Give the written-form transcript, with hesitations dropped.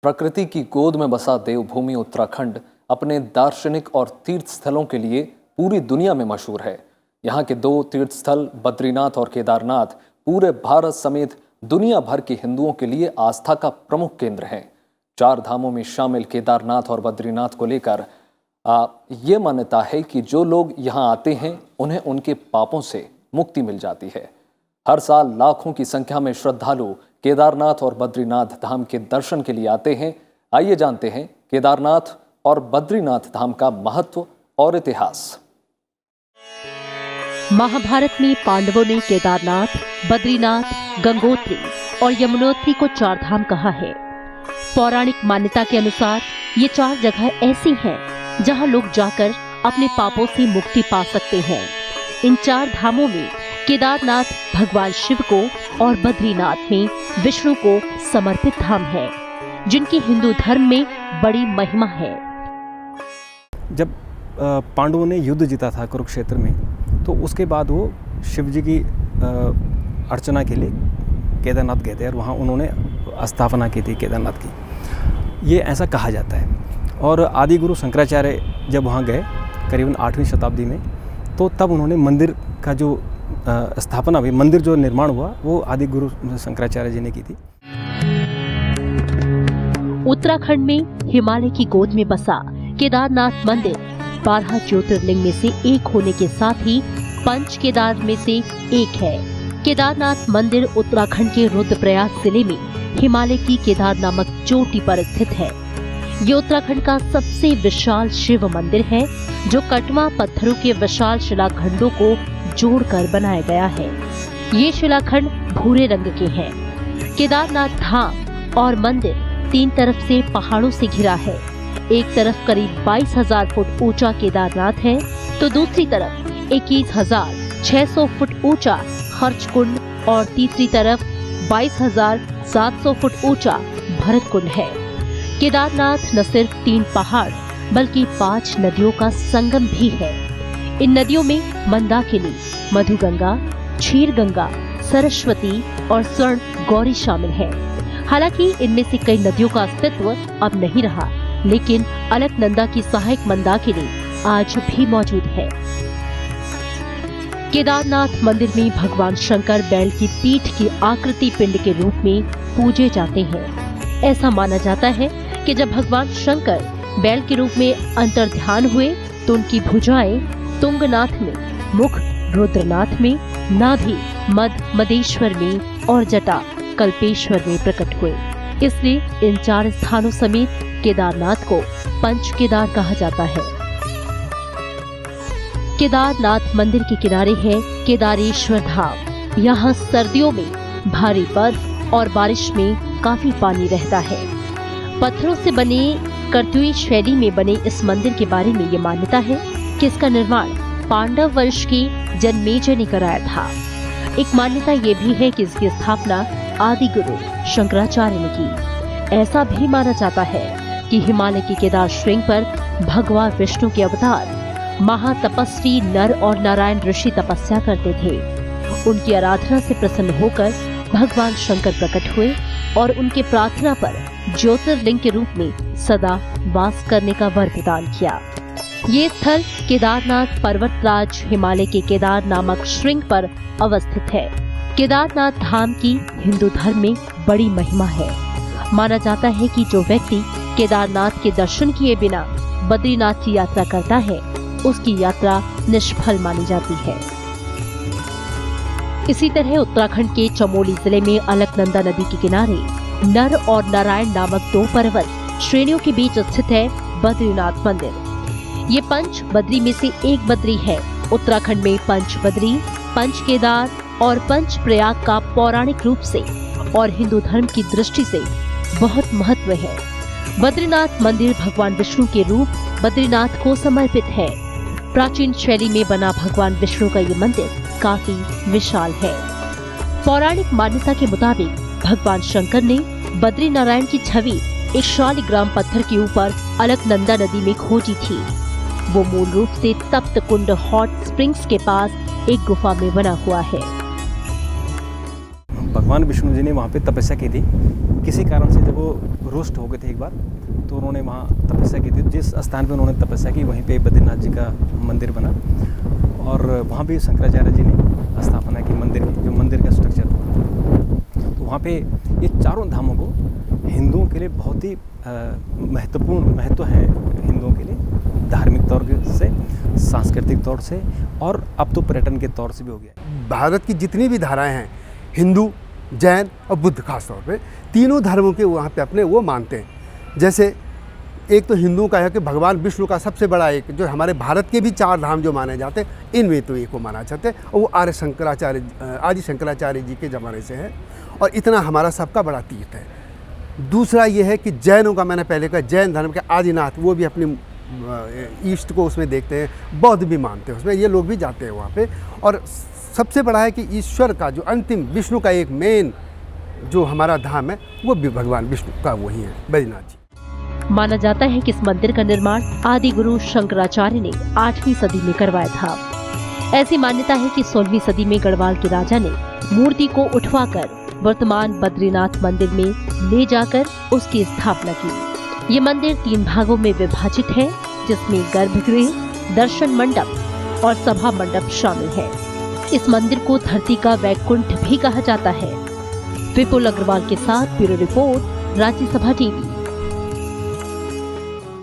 प्रकृति की गोद में बसा देवभूमि उत्तराखंड अपने दार्शनिक और तीर्थ स्थलों के लिए पूरी दुनिया में मशहूर है। यहाँ के दो तीर्थ स्थल बद्रीनाथ और केदारनाथ पूरे भारत समेत दुनिया भर के हिंदुओं के लिए आस्था का प्रमुख केंद्र हैं। चार धामों में शामिल केदारनाथ और बद्रीनाथ को लेकर ये मान्यता है कि जो लोग यहाँ आते हैं उन्हें उनके पापों से मुक्ति मिल जाती है। हर साल लाखों की संख्या में श्रद्धालु केदारनाथ और बद्रीनाथ धाम के दर्शन के लिए आते हैं। आइए जानते हैं केदारनाथ और बद्रीनाथ धाम का महत्व और इतिहास। महाभारत में पांडवों ने केदारनाथ, बद्रीनाथ, गंगोत्री और यमुनोत्री को चार धाम कहा है। पौराणिक मान्यता के अनुसार ये चार जगह ऐसी हैं जहां लोग जाकर अपने पापों से मुक्ति पा सकते हैं। इन चार धामों में केदारनाथ भगवान शिव को और बद्रीनाथ में विष्णु को समर्पित धाम है, जिनकी हिंदू धर्म में बड़ी महिमा है। जब पांडवों ने युद्ध जीता था कुरुक्षेत्र में, तो उसके बाद वो शिव जी की अर्चना के लिए केदारनाथ गए थे और वहाँ उन्होंने स्थापना की थी केदारनाथ की। ये ऐसा कहा जाता है। और आदि गुरु शंकराचार्य जब वहाँ गए करीबन 8वीं शताब्दी में, तो तब उन्होंने मंदिर का जो स्थापना हुई, मंदिर जो निर्माण हुआ, वो आदि गुरु शंकराचार्य जी ने की थी। उत्तराखंड में हिमालय की गोद में बसा केदारनाथ मंदिर 12 ज्योतिर्लिंग में से एक होने के साथ ही पंच केदार में से एक है। केदारनाथ मंदिर उत्तराखंड के रुद्रप्रयाग जिले में हिमालय की केदार नामक चोटी पर स्थित है। ये उत्तराखंड का सबसे विशाल शिव मंदिर है, जो कटवा पत्थरों के विशाल शिलाखंडों को जोड़कर बनाया गया है। ये शिलाखंड भूरे रंग के हैं। केदारनाथ धाम और मंदिर तीन तरफ से पहाड़ों से घिरा है। एक तरफ करीब 22,000 फुट ऊंचा केदारनाथ है, तो दूसरी तरफ 21,600 फुट ऊंचा खर्चकुंड और तीसरी तरफ 22,700 फुट ऊंचा भरतकुंड है। केदारनाथ न सिर्फ 3 पहाड़ बल्कि 5 नदियों का संगम भी है। इन नदियों में मंदाकिनी, मधुगंगा, क्षीरगंगा, सरस्वती और स्वर्ण गौरी शामिल है। हालांकि इनमें से कई नदियों का अस्तित्व अब नहीं रहा, लेकिन अलकनंदा की सहायक मंदाकिनी आज भी मौजूद है। केदारनाथ मंदिर में भगवान शंकर बैल की पीठ की आकृति पिंड के रूप में पूजे जाते हैं। ऐसा माना जाता है कि जब भगवान शंकर बैल के रूप में अंतर्ध्यान हुए, तो उनकी भुजाएं तुंगनाथ में, मुख रुद्रनाथ में, नाभि मदेश्वर में और जटा कल्पेश्वर में प्रकट हुए। इसलिए इन 4 स्थानों समेत केदारनाथ को पंच केदार कहा जाता है। केदारनाथ मंदिर के किनारे है केदारेश्वर धाम। यहाँ सर्दियों में भारी बर्फ और बारिश में काफी पानी रहता है। पत्थरों से बने कर्तुई शैली में बने इस मंदिर के बारे में ये मान्यता है कि इसका निर्माण पांडव वंश की जन्मेजय ने कराया था। एक मान्यता ये भी है कि इसकी स्थापना आदि गुरु शंकराचार्य ने की। ऐसा भी माना जाता है कि हिमालय की केदार श्रृंग पर भगवान विष्णु के अवतार महातपस्वी नर और नारायण ऋषि तपस्या करते थे। उनकी आराधना से प्रसन्न होकर भगवान शंकर प्रकट हुए और उनके प्रार्थना पर ज्योतिर्लिंग के रूप में सदा वास करने का वर प्रदान किया। ये स्थल केदारनाथ पर्वतराज हिमालय के केदार नामक श्रृंग पर अवस्थित है। केदारनाथ धाम की हिंदू धर्म में बड़ी महिमा है। माना जाता है कि जो व्यक्ति केदारनाथ के दर्शन किए बिना बद्रीनाथ की यात्रा करता है, उसकी यात्रा निष्फल मानी जाती है। इसी तरह उत्तराखंड के चमोली जिले में अलकनंदा नदी के किनारे नर और नारायण नामक 2 पर्वत श्रेणियों के बीच स्थित है बद्रीनाथ मंदिर। ये पंच बद्री में से एक बद्री है। उत्तराखंड में पंच बद्री, पंच केदार और पंच प्रयाग का पौराणिक रूप से और हिंदू धर्म की दृष्टि से बहुत महत्व है। बद्रीनाथ मंदिर भगवान विष्णु के रूप बद्रीनाथ को समर्पित है। प्राचीन शैली में बना भगवान विष्णु का ये मंदिर काफी विशाल है। पौराणिक मान्यता के मुताबिक भगवान शंकर ने बद्री नारायण की छवि एक शालिग्राम पत्थर के ऊपर अलकनंदा नदी में खोजी थी। वो मूल रूप से तप्त कुंड हॉट स्प्रिंग्स के पास एक गुफा में बना हुआ है। भगवान विष्णु जी ने वहाँ पे तपस्या की थी। किसी कारण से जब वो रुष्ट हो गए थे एक बार, तो उन्होंने वहाँ तपस्या की थी। जिस स्थान पे उन्होंने तपस्या की वहीं पे बद्रीनाथ जी का मंदिर बना, और वहाँ भी शंकराचार्य जी ने स्थापना की मंदिर की, जो मंदिर का स्ट्रक्चर था। तो वहाँ पे ये चारों धामों को हिंदुओं के लिए बहुत ही महत्वपूर्ण महत्व है, हिंदुओं के लिए धार्मिक तौर से, सांस्कृतिक तौर से, और अब तो पर्यटन के तौर से भी हो गया। भारत की जितनी भी धाराएं हैं, हिंदू, जैन और बुद्ध खास तौर पे, तीनों धर्मों के वहाँ पे अपने वो मानते हैं। जैसे एक तो हिंदुओं का है कि भगवान विष्णु का सबसे बड़ा एक, जो हमारे भारत के भी 4 धाम जो माने जाते हैं, इनमें तो एक को माना जाता है, और वो आदि शंकराचार्य जी के ज़माने से है, और इतना हमारा सबका बड़ा तीर्थ है। दूसरा ये है कि जैनों का, मैंने पहले कहा, जैन धर्म के आदिनाथ, वो भी अपनी ईस्ट को उसमें देखते हैं, बौद्ध भी मानते हैं उसमें, ये लोग भी जाते हैं वहाँ पे। और सबसे बड़ा है कि ईश्वर का जो अंतिम, विष्णु का एक मेन जो हमारा धाम है, वो भी भगवान विष्णु का वही है, बद्रीनाथ जी। माना जाता है कि इस मंदिर का निर्माण आदि गुरु शंकराचार्य ने 8वीं सदी में करवाया था। ऐसी मान्यता है कि 16वीं सदी में गढ़वाल के राजा ने मूर्ति को उठवाकर वर्तमान बद्रीनाथ मंदिर में ले जाकर उसकी स्थापना की। ये मंदिर 3 भागों में विभाजित है, जिसमें गर्भगृह, दर्शन मंडप और सभा मंडप शामिल है। इस मंदिर को धरती का वैकुंठ भी कहा जाता है। विपुल अग्रवाल के साथ ब्यूरो रिपोर्ट, राज्यसभा टीवी।